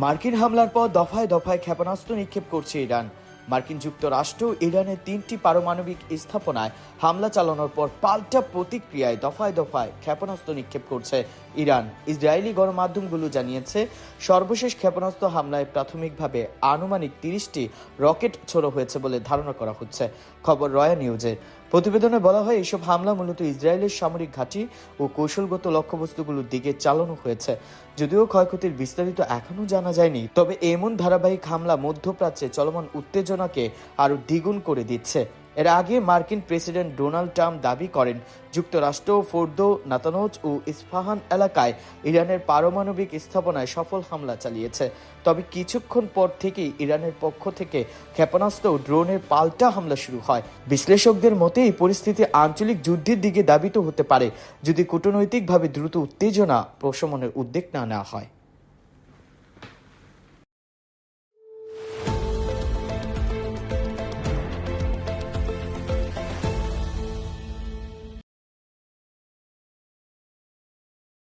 মার্কিন হামলার পর দফায় দফায় ক্ষেপণাস্ত্র নিক্ষেপ করছে ইরান। মার্কিন যুক্তরাষ্ট্র ইরানের 3টি পারমাণবিক স্থাপনায় হামলা চালানোর পর পাল্টা প্রতিক্রিয়ায় দফায় দফায় ক্ষেপণাস্ত্র নিক্ষেপ করছে ইরান। ইসরায়েলি গণমাধ্যমগুলো জানিয়েছে, সর্বশেষ ক্ষেপণাস্ত্র হামলায় প্রাথমিকভাবে আনুমানিক 30টি রকেট ছোড়া হয়েছে বলে ধারণা করা হচ্ছে। খবর রয়া নিউজের। প্রতিবেদনে বলা হয়, এসব হামলা মূলত ইসরায়েলের সামরিক ঘাঁটি ও কৌশলগত লক্ষ্যবস্তুগুলোর দিকে চালানো হয়েছে। যদিও ক্ষয়ক্ষতির বিস্তারিত এখনও জানা যায়নি, তবে এমন ধারাবাহিক হামলা মধ্যপ্রাচ্যে চলমান উত্তেজনাকে আরও দ্বিগুণ করে দিচ্ছে। এর আগে মার্কিন প্রেসিডেন্ট ডোনাল্ড ট্রাম্প দাবি করেন, যুক্তরাষ্ট্র ফোর্দো, নাতানজ ও ইস্পাহান এলাকায় ইরানের পারমাণবিক স্থাপনায় সফল হামলা চালিয়েছে। তবে কিছুক্ষণ পর থেকেই ইরানের পক্ষ থেকে ক্ষেপণাস্ত্র ও ড্রোনের পাল্টা হামলা শুরু হয়। বিশ্লেষকদের মতে এই পরিস্থিতি আঞ্চলিক যুদ্ধের দিকে ধাবিত হতে পারে যদি কূটনৈতিকভাবে দ্রুত উত্তেজনা প্রশমনের উদ্যোগ না নেওয়া হয়।